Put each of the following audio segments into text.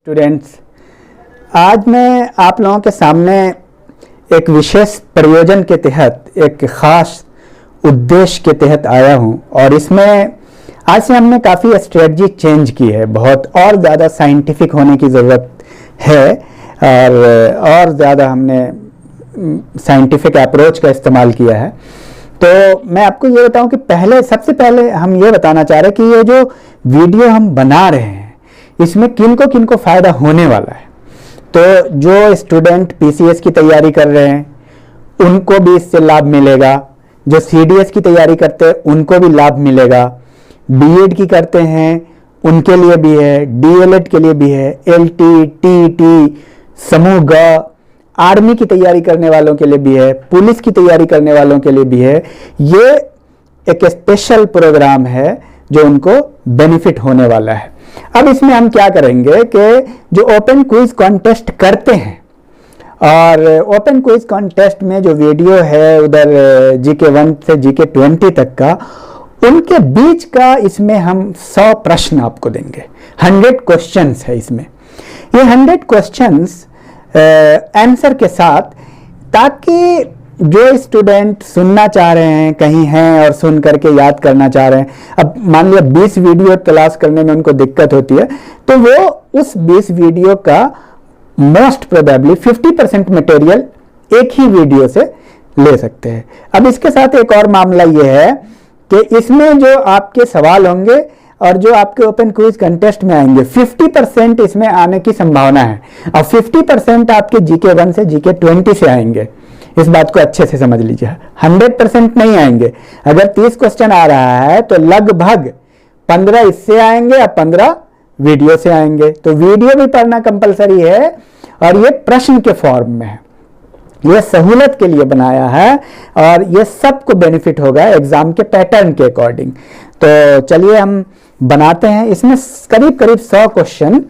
Students, आज मैं आप लोगों के सामने एक विशेष प्रयोजन के तहत, एक ख़ास उद्देश्य के तहत आया हूं और इसमें आज से हमने काफ़ी स्ट्रेटजी चेंज की है। बहुत और ज़्यादा साइंटिफिक होने की ज़रूरत है और ज़्यादा हमने साइंटिफिक अप्रोच का इस्तेमाल किया है। तो मैं आपको ये बताऊं कि सबसे पहले हम ये बताना चाह रहे हैं कि ये जो वीडियो हम बना रहे हैं इसमें किनको फ़ायदा होने वाला है। तो जो स्टूडेंट पीसीएस की तैयारी कर रहे हैं उनको भी इससे लाभ मिलेगा, जो सीडीएस की तैयारी करते हैं उनको भी लाभ मिलेगा, बीएड की करते हैं उनके लिए भी है, डीएलएड के लिए भी है, एलटी, टीटी, समूह ग, आर्मी की तैयारी करने वालों के लिए भी है, पुलिस की तैयारी करने वालों के लिए भी है। ये एक स्पेशल प्रोग्राम है जो उनको बेनिफिट होने वाला है। अब इसमें हम क्या करेंगे कि जो ओपन क्विज कॉन्टेस्ट करते हैं और ओपन क्विज कॉन्टेस्ट में जो वीडियो है उधर जीके 1 से जीके 20 तक का, उनके बीच का इसमें हम 100 प्रश्न आपको देंगे। 100 क्वेश्चंस है इसमें। ये 100 क्वेश्चंस आंसर के साथ, ताकि जो स्टूडेंट सुनना चाह रहे हैं, कहीं हैं और सुन करके याद करना चाह रहे हैं, अब मान लिया 20 वीडियो तलाश करने में उनको दिक्कत होती है, तो वो उस 20 वीडियो का मोस्ट प्रोबेबली 50% मटेरियल एक ही वीडियो से ले सकते हैं। अब इसके साथ एक और मामला ये है कि इसमें जो आपके सवाल होंगे और जो आपके ओपन क्विज कंटेस्ट में आएंगे, 50% इसमें आने की संभावना है और 50% आपके जीके 1 से जीके 20 से आएंगे। इस बात को अच्छे से समझ लीजिए, 100% नहीं आएंगे। अगर 30 क्वेश्चन आ रहा है तो लगभग 15 इससे आएंगे और 15 वीडियो से आएंगे। तो वीडियो भी पढ़ना कंपलसरी है और ये प्रश्न के फॉर्म में है। ये सहूलत के लिए बनाया है और ये सबको बेनिफिट होगा एग्जाम के पैटर्न के अकॉर्डिंग। तो चलिए हम बनाते हैं। इसमें करीब 100 क्वेश्चन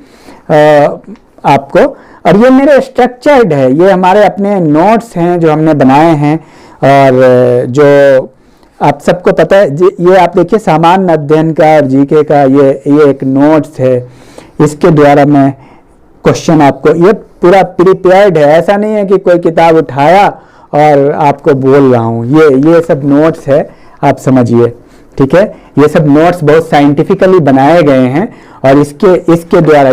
आपको, और ये मेरे स्ट्रक्चर्ड है, ये हमारे अपने नोट्स हैं जो हमने बनाए हैं। और जो आप सबको पता है, ये आप देखिए सामान्य अध्ययन का और जीके का ये एक नोट्स है। इसके द्वारा मैं क्वेश्चन आपको, ये पूरा प्रिपेयर्ड है, ऐसा नहीं है कि कोई किताब उठाया और आपको बोल रहा हूँ। ये सब नोट्स है, आप समझिए, ठीक है। ये सब नोट्स बहुत साइंटिफिकली बनाए गए हैं और इसके द्वारा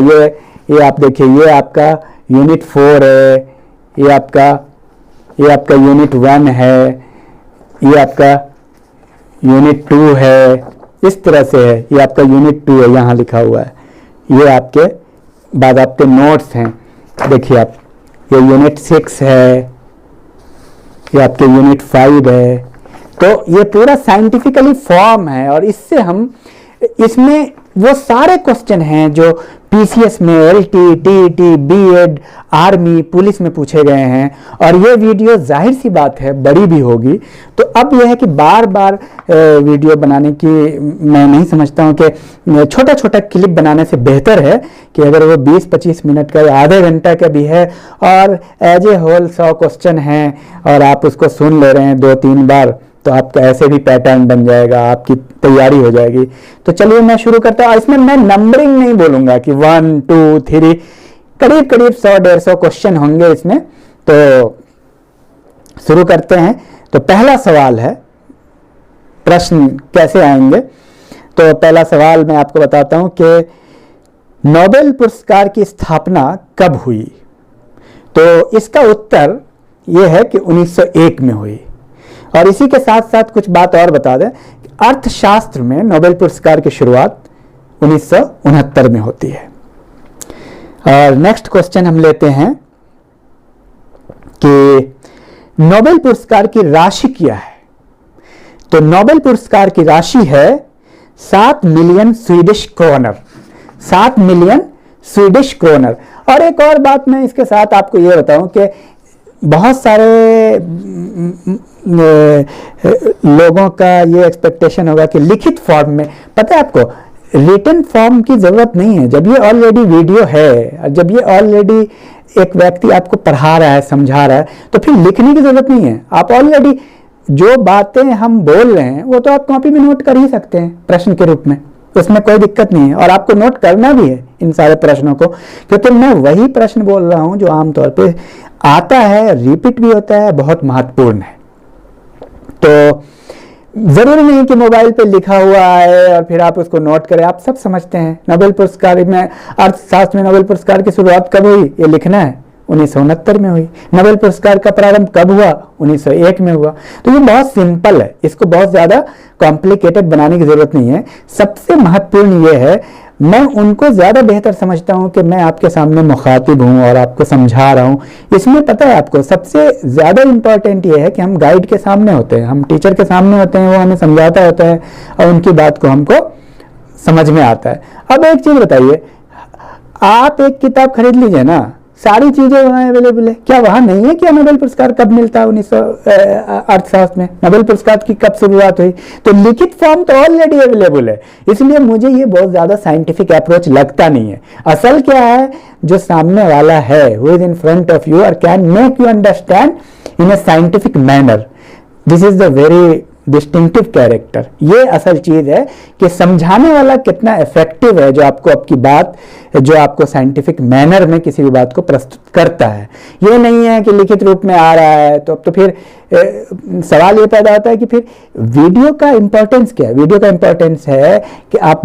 ये आप देखिए, ये आपका यूनिट 4 है, ये आपका यूनिट 1 है, ये आपका यूनिट 2 है, इस तरह से है। ये आपका यूनिट 2 है, यहाँ लिखा हुआ है। ये आपके बाद आपके नोट्स हैं, देखिए आप, ये यूनिट 6 है, ये आपके यूनिट 5 है। तो ये पूरा साइंटिफिकली फॉर्म है और इसमें वो सारे क्वेश्चन हैं जो पीसीएस में, LT, TT, BEd, army, police में पूछे गए हैं। और ये वीडियो जाहिर सी बात है बड़ी भी होगी। तो अब यह है कि बार बार वीडियो बनाने की मैं नहीं समझता हूँ कि छोटा क्लिप बनाने से बेहतर है कि अगर वो 20-25 मिनट का या आधे घंटा का भी है और एज ए होल 100 क्वेश्चन हैं और आप उसको सुन ले रहे हैं 2-3 बार, तो आपका ऐसे भी पैटर्न बन जाएगा, आपकी तैयारी हो जाएगी। तो चलिए मैं शुरू करता हूँ। इसमें मैं नंबरिंग नहीं बोलूंगा कि 1, 2, 3, करीब 100-150 क्वेश्चन होंगे इसमें। तो शुरू करते हैं। तो पहला सवाल है, प्रश्न कैसे आएंगे। तो पहला सवाल मैं आपको बताता हूं कि नोबेल पुरस्कार की स्थापना कब हुई। तो इसका उत्तर यह है कि 1901 में हुई। और इसी के साथ साथ कुछ बात और बता दें, अर्थशास्त्र में नोबेल पुरस्कार की शुरुआत 1969 में होती है। और नेक्स्ट क्वेश्चन हम लेते हैं कि नोबेल पुरस्कार की राशि क्या है। तो नोबेल पुरस्कार की राशि है 7 million Swedish kronor. 7 million Swedish kronor. और एक और बात मैं इसके साथ आपको यह बताऊं कि बहुत सारे लोगों का ये एक्सपेक्टेशन होगा कि लिखित फॉर्म में, पता है आपको, रिटन फॉर्म की जरूरत नहीं है। जब ये ऑलरेडी वीडियो है, जब ये ऑलरेडी एक व्यक्ति आपको पढ़ा रहा है, समझा रहा है, तो फिर लिखने की जरूरत नहीं है। आप ऑलरेडी जो बातें हम बोल रहे हैं वो तो आप कॉपी में नोट कर ही सकते हैं प्रश्न के रूप में। उसमें कोई दिक्कत नहीं है, और आपको नोट करना भी है इन सारे प्रश्नों को, क्योंकि मैं वही प्रश्न बोल रहा हूं जो आमतौर पे आता है, रिपीट भी होता है, बहुत महत्वपूर्ण है। तो जरूरी नहीं कि मोबाइल पे लिखा हुआ है और फिर आप उसको नोट करें। आप सब समझते हैं नोबेल पुरस्कार में, अर्थशास्त्र में नोबेल पुरस्कार की शुरुआत कब हुई ये लिखना है, 1969 में हुई। नोबेल पुरस्कार का प्रारंभ कब हुआ, 1901 में हुआ। तो ये बहुत सिंपल है, इसको बहुत ज्यादा कॉम्प्लिकेटेड बनाने की जरूरत नहीं है। सबसे महत्वपूर्ण ये है, मैं उनको ज्यादा बेहतर समझता हूं कि मैं आपके सामने मुखातिब हूं और आपको समझा रहा हूं। इसमें पता है आपको सबसे ज्यादा इंपॉर्टेंट ये है कि हम गाइड के सामने होते हैं, हम टीचर के सामने होते हैं, वो हमें समझाता होता है और उनकी बात को हमको समझ में आता है। अब एक चीज बताइए, आप एक किताब खरीद लीजिए ना, सारी चीजें वहां अवेलेबल है, क्या वहां नहीं है कि नोबेल पुरस्कार कब मिलता है? 1900 अर्थशास्त्र में नोबेल पुरस्कार की कब शुरुआत हुई? तो लिखित फॉर्म तो ऑलरेडी अवेलेबल है, इसलिए मुझे ये बहुत ज्यादा साइंटिफिक अप्रोच लगता नहीं है। असल क्या है, जो सामने वाला है, who is in front of you और can make you understand in a scientific manner, this is the very distinctive character. ये असल चीज है कि समझाने वाला कितना इफेक्टिव है, जो आपको आपकी बात, जो आपको साइंटिफिक मैनर में किसी भी बात को प्रस्तुत करता है। ये नहीं है कि लिखित रूप में आ रहा है तो अब तो फिर सवाल ये पैदा होता है कि फिर वीडियो का इंपॉर्टेंस क्या है? वीडियो का इंपॉर्टेंस है कि आप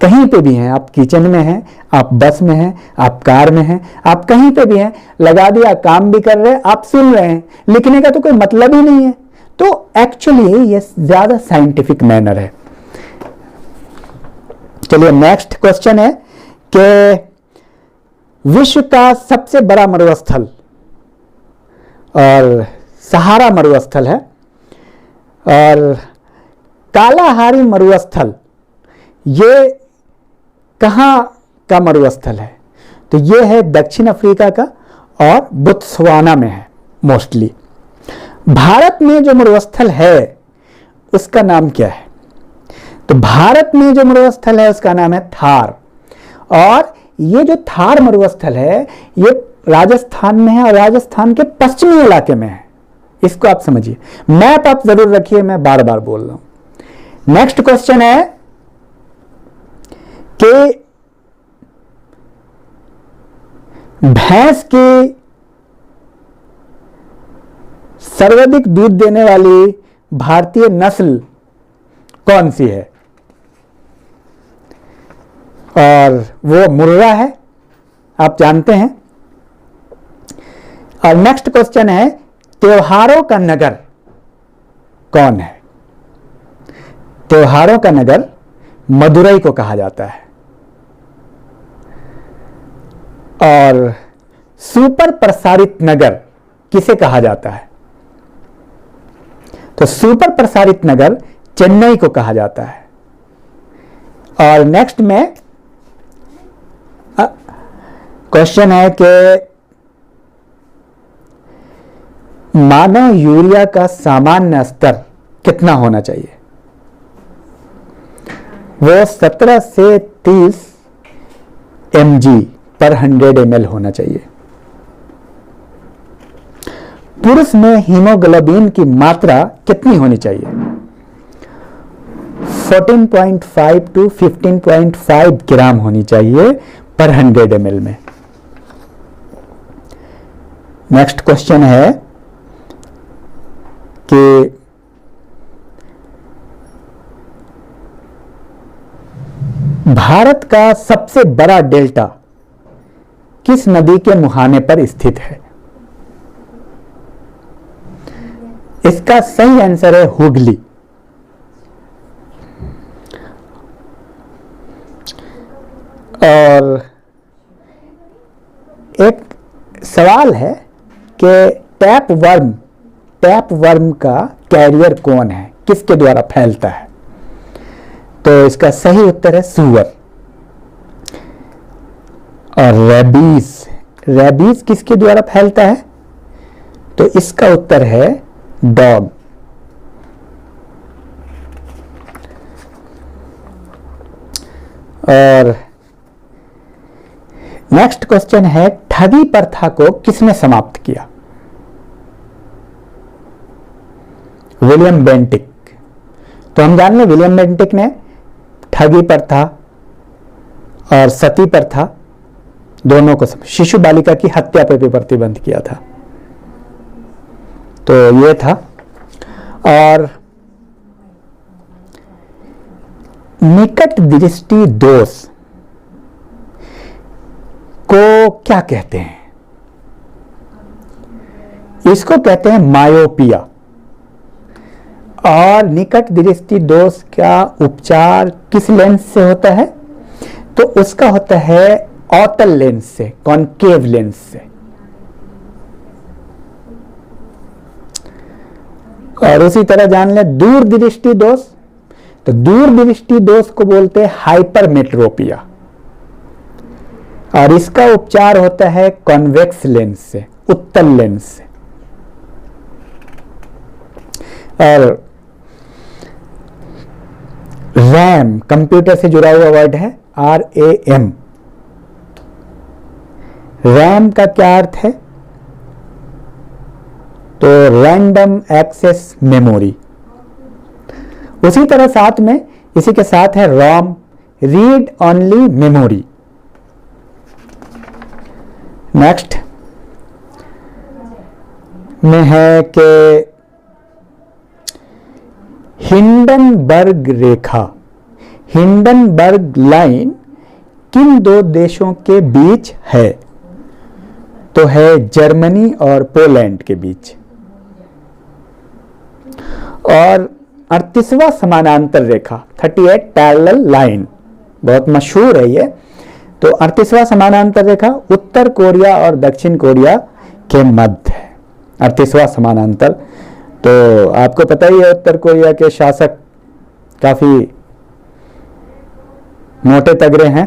कहीं पे भी हैं, आप किचन में हैं, आप बस में हैं, आप कार में हैं, आप कहीं पे भी हैं, लगा दिया, काम भी कर रहे हैं, आप सुन रहे हैं, लिखने का तो कोई मतलब ही नहीं है। तो एक्चुअली ये ज्यादा साइंटिफिक मैनर है। चलिए नेक्स्ट क्वेश्चन है कि विश्व का सबसे बड़ा मरुस्थल और सहारा मरुस्थल है, और कालाहारी मरुस्थल ये कहां का मरुस्थल है? तो ये है दक्षिण अफ्रीका का और बोत्सवाना में है मोस्टली। भारत में जो मरुस्थल है उसका नाम क्या है? तो भारत में जो मरुस्थल है उसका नाम है थार, और ये जो थार मरुस्थल है ये राजस्थान में है और राजस्थान के पश्चिमी इलाके में है। इसको आप समझिए, मैप आप जरूर रखिए, मैं बार बार बोल रहा हूं। नेक्स्ट क्वेश्चन है कि भैंस की सर्वाधिक दूध देने वाली भारतीय नस्ल कौन सी है? और वो मुर्रा है, आप जानते हैं। और नेक्स्ट क्वेश्चन है, त्योहारों का नगर कौन है? त्योहारों का नगर मदुरई को कहा जाता है। और सुपर प्रसारित नगर किसे कहा जाता है? तो सुपर प्रसारित नगर चेन्नई को कहा जाता है। और नेक्स्ट में क्वेश्चन है कि मानव यूरिया का सामान्य स्तर कितना होना चाहिए? वो 17 से 30 mg पर 100 ml होना चाहिए। पुरुष में हीमोग्लोबिन की मात्रा कितनी होनी चाहिए? 14.5 टू 15.5 ग्राम होनी चाहिए पर 100 ml में। नेक्स्ट क्वेश्चन है कि भारत का सबसे बड़ा डेल्टा किस नदी के मुहाने पर स्थित है? इसका सही आंसर है हुगली। और एक सवाल है कि टैप वर्म का कैरियर कौन है, किसके द्वारा फैलता है? तो इसका सही उत्तर है सूअर। और रेबीज किसके द्वारा फैलता है? तो इसका उत्तर है डॉग। और नेक्स्ट क्वेश्चन है, ठगी प्रथा को किसने समाप्त किया? William Bentinck. तो हम जान लें विलियम बेंटिक ने ठगी पर था और सती पर था, दोनों को शिशु बालिका की हत्या पर भी प्रतिबंध किया था। तो ये था। और निकट दृष्टि दोष को क्या कहते हैं? इसको कहते हैं मायोपिया। और निकट दृष्टि दोष का उपचार किस लेंस से होता है? तो उसका होता है ऑटल लेंस से, कॉनकेव लेंस से। और उसी तरह जान ले दूर दृष्टि दोष, तो दूर दृष्टि दोष को बोलते हैं हाइपरमेट्रोपिया, और इसका उपचार होता है कॉन्वेक्स लेंस से, उत्तल लेंस से। और रैम कंप्यूटर से जुड़ा हुआ वर्ड है, RAM। रैम का क्या अर्थ है? तो रैंडम एक्सेस मेमोरी। उसी तरह साथ में इसी के साथ है ROM, read only memory. Next में है कि हिंडनबर्ग रेखा, हिंडनबर्ग लाइन किन दो देशों के बीच है? तो है जर्मनी और पोलैंड के बीच। और 38वां समानांतर रेखा, 38 पैरेलल लाइन, बहुत मशहूर है ये। तो 38वां समानांतर रेखा उत्तर कोरिया और दक्षिण कोरिया के मध्य है, 38वां समानांतर। तो आपको पता ही है उत्तर कोरिया के शासक काफी मोटे तगड़े हैं,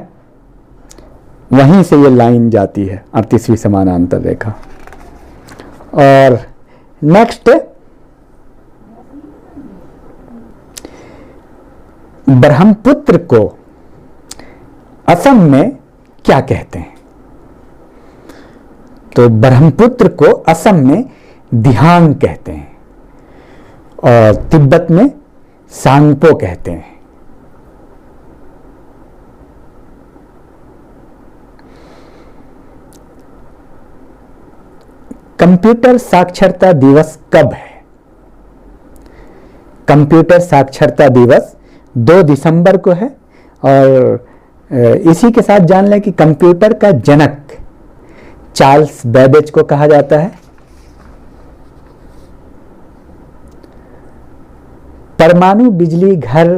वहीं से ये लाइन जाती है 38वीं समानांतर रेखा। और नेक्स्ट ब्रह्मपुत्र को असम में क्या कहते हैं? तो ब्रह्मपुत्र को असम में दिहांग कहते हैं और तिब्बत में सांगपो कहते हैं। कंप्यूटर साक्षरता दिवस कब है? कंप्यूटर साक्षरता दिवस 2 दिसंबर को है। और इसी के साथ जान लें कि कंप्यूटर का जनक चार्ल्स बेबेज को कहा जाता है। परमाणु बिजली घर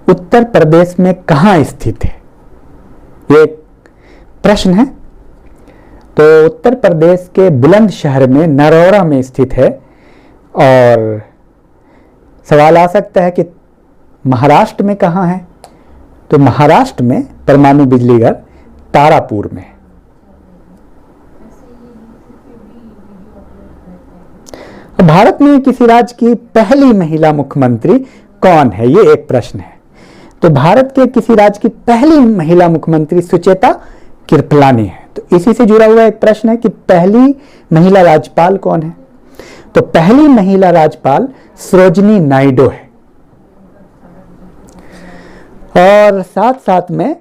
उत्तर प्रदेश में कहां स्थित है? ये एक प्रश्न है। तो उत्तर प्रदेश के बुलंदशहर में, नरौरा में स्थित है। और सवाल आ सकता है कि महाराष्ट्र में कहां है? तो महाराष्ट्र में परमाणु बिजली घर तारापुर में। भारत में किसी राज्य की पहली महिला मुख्यमंत्री कौन है? ये एक प्रश्न है। तो भारत के किसी राज्य की पहली महिला मुख्यमंत्री सुचेता कृपलानी है। तो इसी से जुड़ा हुआ एक प्रश्न है कि पहली महिला राज्यपाल कौन है? तो पहली महिला राज्यपाल सरोजिनी नायडू है। और साथ साथ में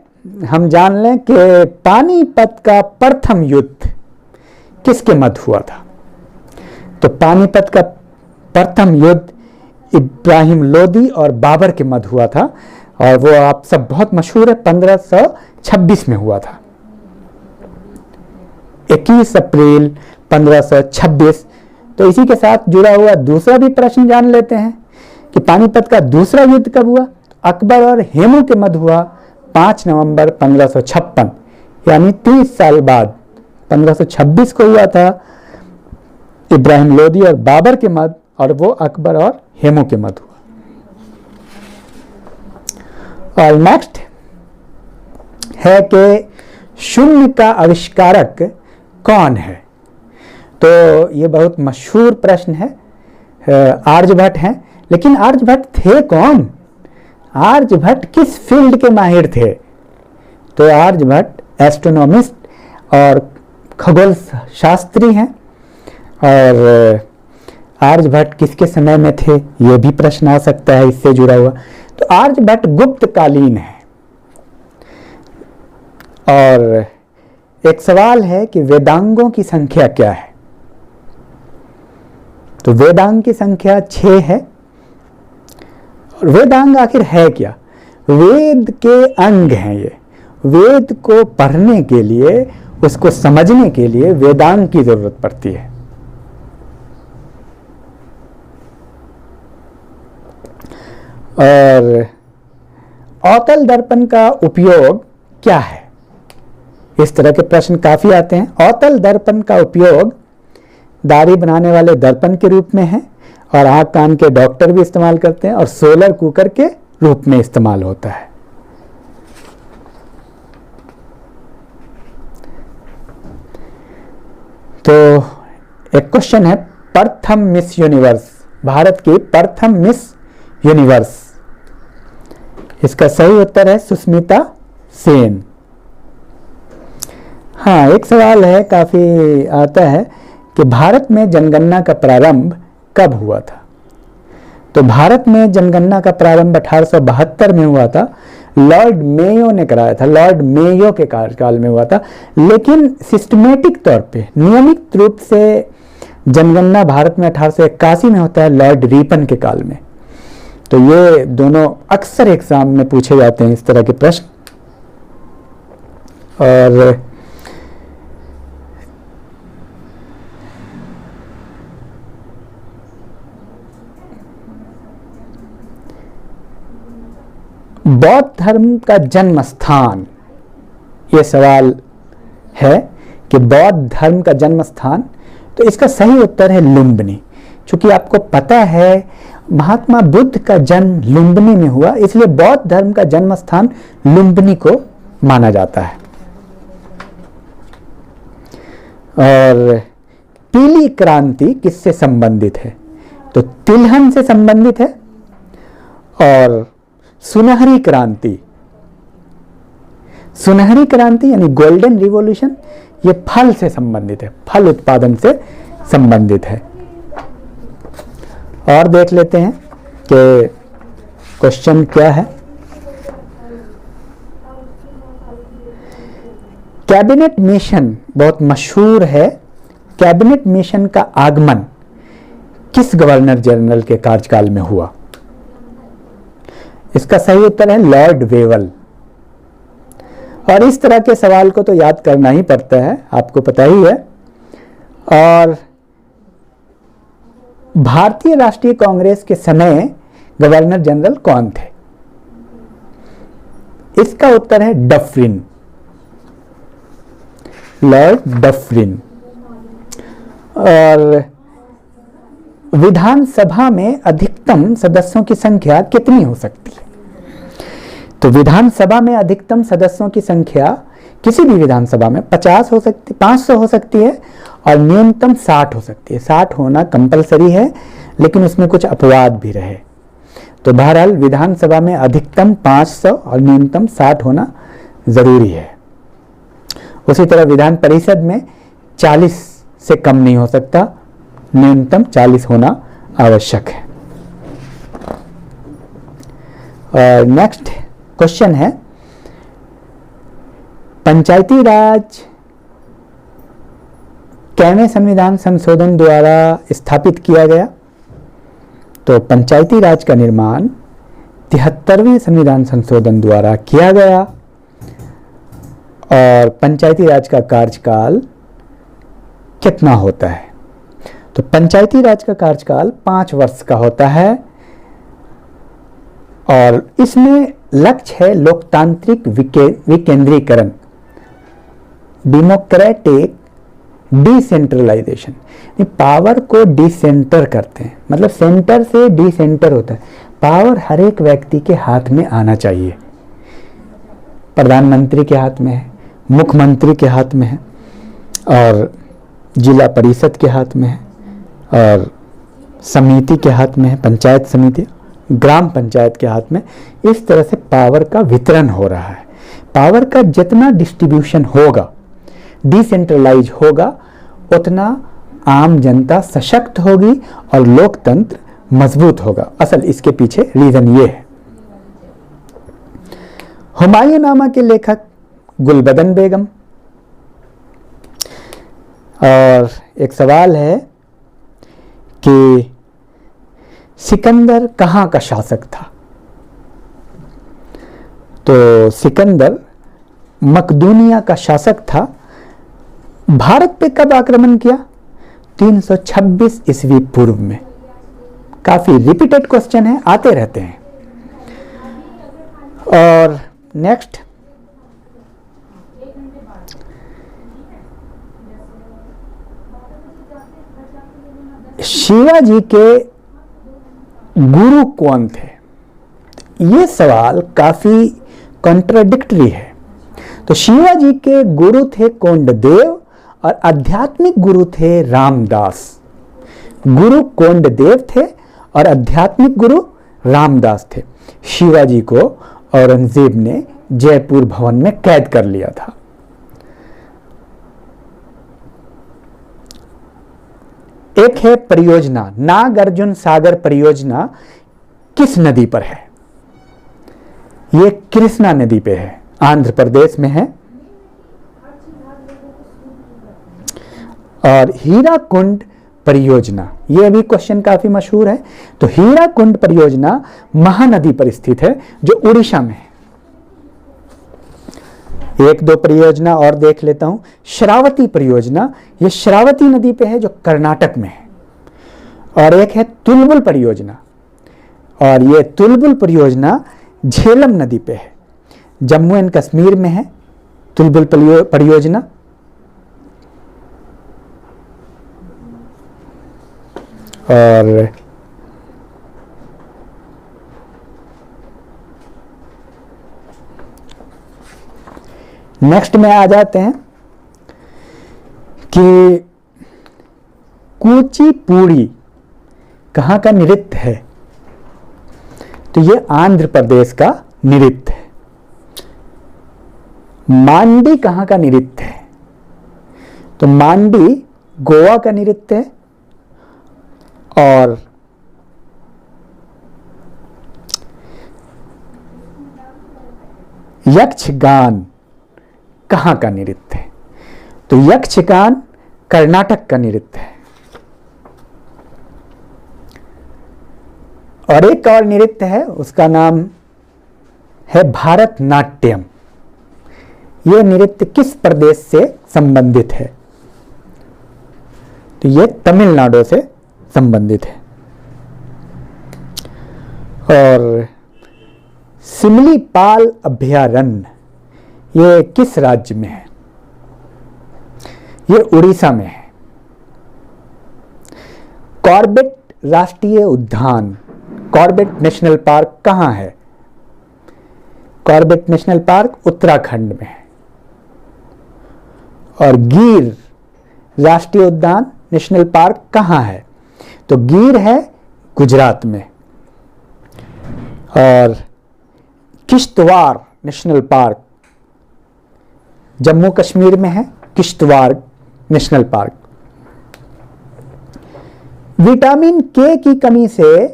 हम जान लें कि पानीपत का प्रथम युद्ध किसके मध्य हुआ था? तो पानीपत का प्रथम युद्ध इब्राहिम लोदी और बाबर के मध्य हुआ था। और वो आप सब बहुत मशहूर है, 1526 में हुआ था। 21 अप्रैल 1526। तो इसी के साथ जुड़ा हुआ दूसरा भी प्रश्न जान लेते हैं कि पानीपत का दूसरा युद्ध कब हुआ? अकबर और हेमू के मध्य हुआ 5 नवंबर 1556, यानी 30 साल बाद 1526 को हुआ था इब्राहिम लोदी और बाबर के मध्य, और वो अकबर और हेमू के मध्य हुआ। और नेक्स्ट है कि शून्य का आविष्कारक कौन है? तो ये बहुत मशहूर प्रश्न है। आर्यभट्ट हैं। लेकिन आर्यभट्ट थे कौन? आर्यभट्ट किस फील्ड के माहिर थे? तो आर्यभट्ट एस्ट्रोनॉमिस्ट और खगोल शास्त्री हैं। और आर्यभट्ट किसके समय में थे, यह भी प्रश्न आ सकता है इससे जुड़ा हुआ। तो आर्यभट्ट गुप्तकालीन है। और एक सवाल है कि वेदांगों की संख्या क्या है। तो वेदांग की संख्या 6 है। और वेदांग आखिर है क्या? वेद के अंग हैं ये। वेद को पढ़ने के लिए, उसको समझने के लिए वेदांग की जरूरत पड़ती है। और अवतल दर्पण का उपयोग क्या है? इस तरह के प्रश्न काफी आते हैं। अवतल दर्पण का उपयोग दाढ़ी बनाने वाले दर्पण के रूप में है, और आंख कान के डॉक्टर भी इस्तेमाल करते हैं, और सोलर कुकर के रूप में इस्तेमाल होता है। तो एक क्वेश्चन है, प्रथम मिस यूनिवर्स, भारत की प्रथम मिस यूनिवर्स, इसका सही उत्तर है सुष्मिता सेन। हाँ, एक सवाल है, काफी आता है कि भारत में जनगणना का प्रारंभ कब हुआ था? तो भारत में जनगणना का प्रारंभ 1872 में हुआ था। लॉर्ड मेयो ने कराया था, लॉर्ड मेयो के कार्यकाल में हुआ था। लेकिन सिस्टमेटिक तौर पे, नियमित रूप से जनगणना भारत में 1881 में होता है, लॉर्ड रिपन के काल में। तो ये दोनों अक्सर एग्जाम में पूछे जाते हैं, इस तरह के प्रश्न। और बौद्ध धर्म का जन्म स्थान, ये सवाल है कि बौद्ध धर्म का जन्म स्थान, तो इसका सही उत्तर है लुम्बिनी। चूंकि आपको पता है महात्मा बुद्ध का जन्म लुम्बिनी में हुआ, इसलिए बौद्ध धर्म का जन्म स्थान लुम्बिनी को माना जाता है। और पीली क्रांति किससे संबंधित है? तो तिलहन से संबंधित है। और सुनहरी क्रांति, सुनहरी क्रांति यानी गोल्डन रिवॉल्यूशन, ये फल से संबंधित है, फल उत्पादन से संबंधित है। और देख लेते हैं कि क्वेश्चन क्या है। कैबिनेट मिशन बहुत मशहूर है। कैबिनेट मिशन का आगमन किस गवर्नर जनरल के कार्यकाल में हुआ? इसका सही उत्तर है लॉर्ड वेवल। और इस तरह के सवाल को तो याद करना ही पड़ता है, आपको पता ही है। और भारतीय राष्ट्रीय कांग्रेस के समय गवर्नर जनरल कौन थे? इसका उत्तर है डफरिन, लॉर्ड डफरिन। और विधानसभा में अधिकतम सदस्यों की संख्या कितनी हो सकती है? तो विधानसभा में अधिकतम सदस्यों की संख्या किसी भी विधानसभा में 50 हो सकती, 500 हो सकती है, और न्यूनतम 60 हो सकती है। 60 होना कंपलसरी है, लेकिन उसमें कुछ अपवाद भी रहे। तो बहरहाल विधानसभा में अधिकतम 500 और न्यूनतम 60 होना जरूरी है। उसी तरह विधान परिषद में 40 से कम नहीं हो सकता, न्यूनतम 40 होना आवश्यक है। और नेक्स्ट क्वेश्चन है, पंचायती राज कैवें संविधान संशोधन द्वारा स्थापित किया गया? तो पंचायती राज का निर्माण 73वें संविधान संशोधन द्वारा किया गया। और पंचायती राज का कार्यकाल कितना होता है? तो पंचायती राज का कार्यकाल 5 वर्ष का होता है। और इसमें लक्ष्य है लोकतांत्रिक विकेंद्रीकरण, डेमोक्रेटिक डिसेंट्रलाइजेशन। पावर को डिसेंटर करते हैं, मतलब सेंटर से डिसेंटर होता है। पावर हर एक व्यक्ति के हाथ में आना चाहिए। प्रधानमंत्री के हाथ में है, मुख्यमंत्री के हाथ में है, और जिला परिषद के हाथ में है, और समिति के हाथ में है, पंचायत समिति, ग्राम पंचायत के हाथ में। इस तरह से पावर का वितरण हो रहा है। पावर का जितना डिस्ट्रीब्यूशन होगा, डिसेंट्रलाइज होगा, उतना आम जनता सशक्त होगी और लोकतंत्र मजबूत होगा। असल इसके पीछे रीजन ये है। हुमायूंनामा के लेखक गुलबदन बेगम। और एक सवाल है कि सिकंदर कहाँ का शासक था? तो सिकंदर मकदूनिया का शासक था। भारत पे कब आक्रमण किया? 326 ईस्वी पूर्व में। काफी रिपीटेड क्वेश्चन है, आते रहते हैं। और नेक्स्ट, शिवाजी के गुरु कौन थे? ये सवाल काफी कॉन्ट्राडिक्टरी है। तो शिवाजी के गुरु थे कोंडदेव और आध्यात्मिक गुरु थे रामदास। गुरु कोंडदेव थे और आध्यात्मिक गुरु रामदास थे। शिवाजी को औरंगजेब ने जयपुर भवन में कैद कर लिया था। एक है परियोजना, नागार्जुन सागर परियोजना किस नदी पर है? ये कृष्णा नदी पे है, आंध्र प्रदेश में है। और हीराकुंड परियोजना, ये भी क्वेश्चन काफी मशहूर है। तो हीराकुंड परियोजना महानदी पर स्थित है जो उड़ीसा में है। एक दो परियोजना और देख लेता हूं। श्रावती परियोजना, ये श्रावती नदी पे है जो कर्नाटक में है। और एक है तुलबुल परियोजना, और ये तुलबुल परियोजना झेलम नदी पे है, जम्मू एंड कश्मीर में है तुलबुल परियोजना। और नेक्स्ट में आ जाते हैं कि कुचिपुड़ी कहाँ का नृत्य है? तो ये आंध्र प्रदेश का नृत्य है। मांडी कहाँ का नृत्य है? तो मांडी गोवा का नृत्य है। और यक्षगान कहाँ का नृत्य है? तो यक्षगान कर्नाटक का नृत्य है। और एक और नृत्य है, उसका नाम है भारतनाट्यम। यह नृत्य किस प्रदेश से संबंधित है? तो यह तमिलनाडु से संबंधित है। और सिमलीपाल अभयारण्य ये किस राज्य में है? ये उड़ीसा में है। कॉर्बेट राष्ट्रीय उद्यान, कॉर्बेट नेशनल पार्क कहाँ है? कॉर्बेट नेशनल पार्क उत्तराखंड में है। और गिर राष्ट्रीय उद्यान नेशनल पार्क कहाँ है? तो गिर है गुजरात में। और किश्तवाड़ नेशनल पार्क जम्मू कश्मीर में है, किश्तवाड़ नेशनल पार्क। विटामिन के की कमी से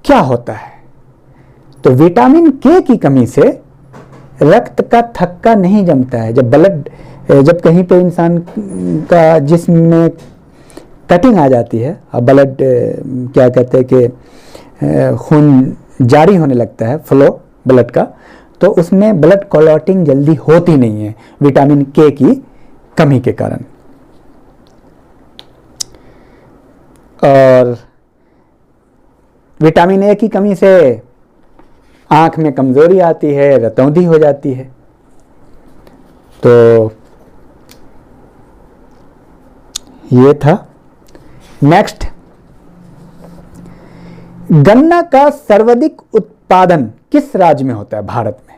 क्या होता है? तो विटामिन के की कमी से रक्त का थक्का नहीं जमता है। जब कहीं पे इंसान का जिस्म में कटिंग आ जाती है और ब्लड क्या कहते हैं कि खून जारी होने लगता है, फ्लो ब्लड का, तो उसमें ब्लड क्लॉटिंग जल्दी होती नहीं है विटामिन के की कमी के कारण। और विटामिन ए की कमी से आंख में कमजोरी आती है, रतौंधी हो जाती है। तो ये था। नेक्स्ट, गन्ना का सर्वाधिक उत्पादन किस राज्य में होता है भारत में?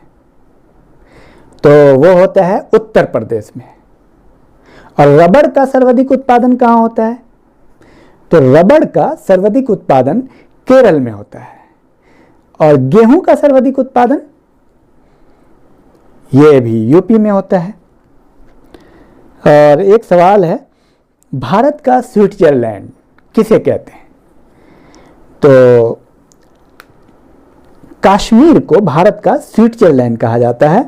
तो वो होता है उत्तर प्रदेश में। और रबड़ का सर्वाधिक उत्पादन कहाँ होता है? तो रबड़ का सर्वाधिक उत्पादन केरल में होता है। और गेहूं का सर्वाधिक उत्पादन ये भी यूपी में होता है। और एक सवाल है भारत का स्विट्जरलैंड किसे कहते हैं? तो कश्मीर को भारत का स्विट्जरलैंड कहा जाता है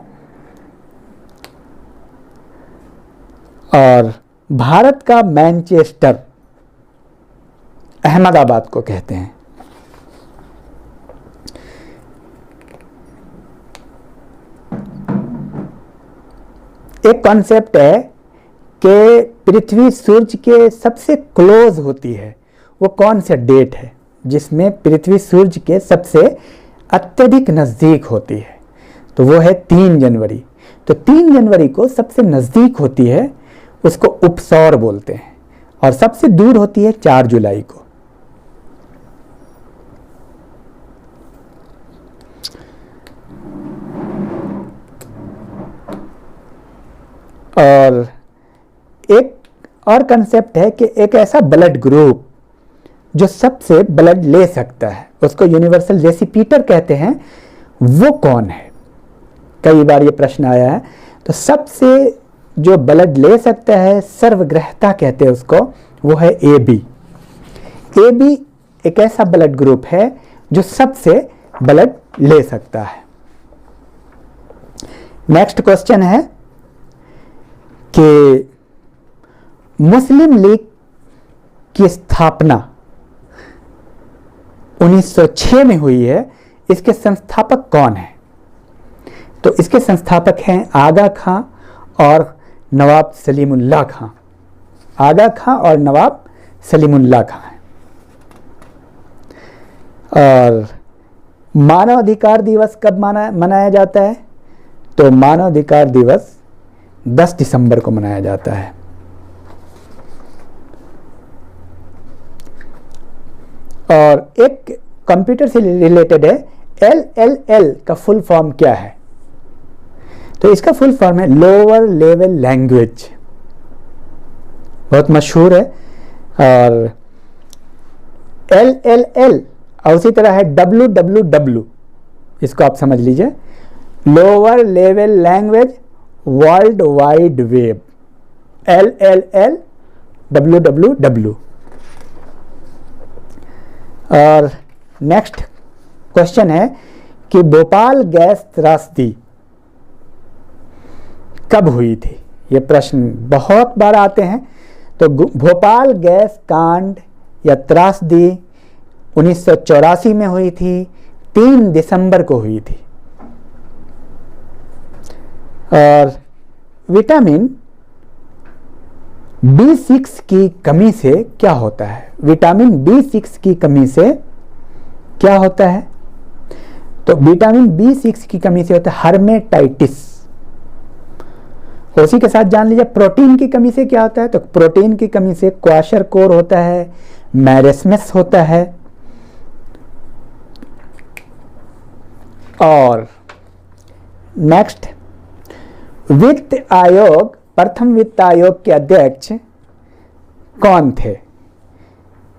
और भारत का मैनचेस्टर अहमदाबाद को कहते हैं। एक कॉन्सेप्ट है कि पृथ्वी सूर्य के सबसे क्लोज होती है, वो कौन सा डेट है जिसमें पृथ्वी सूर्य के सबसे अत्यधिक नज़दीक होती है? तो वो है 3 जनवरी। तो 3 जनवरी को सबसे नज़दीक होती है, उसको उपसौर बोलते हैं, और सबसे दूर होती है 4 जुलाई को। और एक और कंसेप्ट है कि एक ऐसा ब्लड ग्रुप जो सबसे ब्लड ले सकता है, उसको यूनिवर्सल रेसिपीटर कहते हैं, वो कौन है? कई बार ये प्रश्न आया है। तो सबसे जो ब्लड ले सकता है, सर्वग्रहता कहते हैं उसको, वो है AB। AB एक ऐसा ब्लड ग्रुप है जो सबसे ब्लड ले सकता है। नेक्स्ट क्वेश्चन है कि मुस्लिम लीग की स्थापना 1906 में हुई है, इसके संस्थापक कौन है? तो इसके संस्थापक हैं आगा खां और नवाब सलीमुल्लाह खां। आगा खां और नवाब सलीमुल्लाह खां हैं। और मानवाधिकार दिवस कब मनाया जाता है? तो मानवाधिकार दिवस 10 दिसंबर को मनाया जाता है। और एक कंप्यूटर से रिलेटेड है, LLL का फुल फॉर्म क्या है? तो इसका फुल फॉर्म है लोअर लेवल लैंग्वेज, बहुत मशहूर है। और LLL और उसी तरह है WWW, इसको आप समझ लीजिए, lower level language world wide web, LLL WWW। और नेक्स्ट क्वेश्चन है कि भोपाल गैस त्रासदी कब हुई थी? ये प्रश्न बहुत बार आते हैं। तो भोपाल गैस कांड या त्रासदी 1984 में हुई थी, 3 दिसंबर को हुई थी। और विटामिन B6 की कमी से क्या होता है? विटामिन B6 की कमी से क्या होता है? तो विटामिन B6 की कमी से होता है हर्मेटाइटिस। उसी के साथ जान लीजिए प्रोटीन की कमी से क्या होता है? तो प्रोटीन की कमी से क्वाशरकोर होता है, मैरेस्मस होता है। और नेक्स्ट, वित्त आयोग, प्रथम वित्त आयोग के अध्यक्ष कौन थे?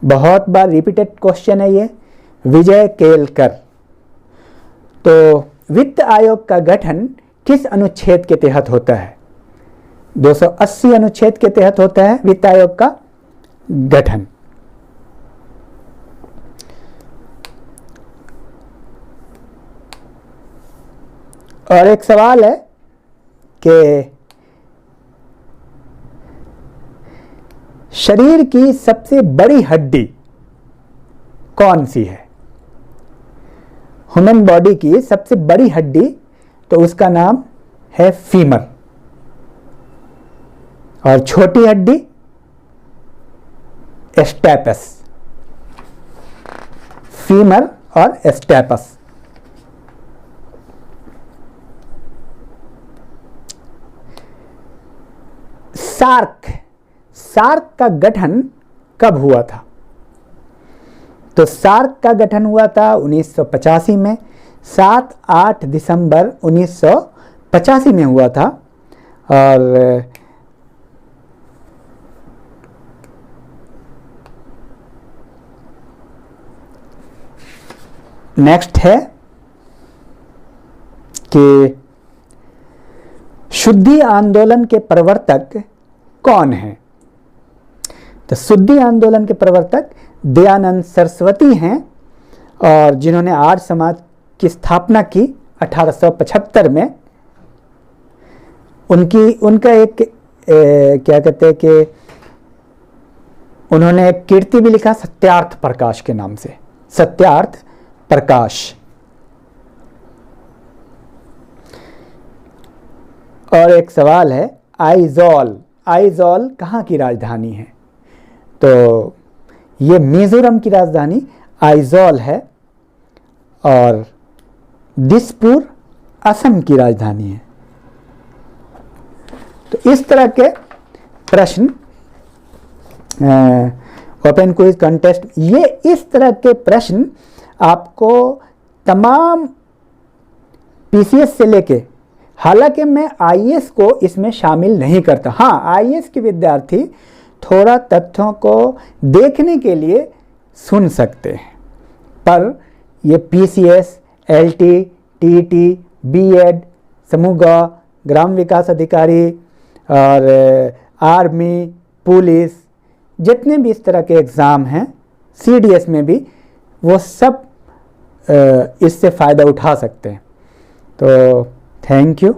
बहुत बार रिपीटेड क्वेश्चन है ये, विजय केलकर। तो वित्त आयोग का गठन किस अनुच्छेद के तहत होता है? 280 अनुच्छेद के तहत होता है वित्त आयोग का गठन। और एक सवाल है कि शरीर की सबसे बड़ी हड्डी कौन सी है? ह्यूमन बॉडी की सबसे बड़ी हड्डी, तो उसका नाम है फीमर। और छोटी हड्डी स्टेपस। फीमर और स्टेपस। सार्क का गठन कब हुआ था? तो सार्क का गठन हुआ था 1985 में, 7-8 दिसंबर 1985 में हुआ था। और नेक्स्ट है कि शुद्धि आंदोलन के प्रवर्तक कौन है? तो शुद्धि आंदोलन के प्रवर्तक दयानंद सरस्वती हैं, और जिन्होंने आर्य समाज की स्थापना की 1875 में। उनका एक क्या कहते हैं कि उन्होंने एक कीर्ति भी लिखा सत्यार्थ प्रकाश के नाम से, सत्यार्थ प्रकाश। और एक सवाल है, आइजॉल कहाँ की राजधानी है? तो ये मिजोरम की राजधानी आइजॉल है, और दिसपुर असम की राजधानी है। तो इस तरह के प्रश्न ओपन क्विज कंटेस्ट, ये इस तरह के प्रश्न आपको तमाम पीसीएस से लेके, हालांकि मैं आईएएस को इसमें शामिल नहीं करता, हाँ आईएएस के विद्यार्थी थोड़ा तथ्यों को देखने के लिए सुन सकते हैं, पर ये पीसीएस, एलटी, टीटी, बीएड, समूह ग, ग्राम विकास अधिकारी और आर्मी, पुलिस, जितने भी इस तरह के एग्ज़ाम हैं, सीडीएस में भी, वो सब इससे फ़ायदा उठा सकते हैं। तो थैंक यू।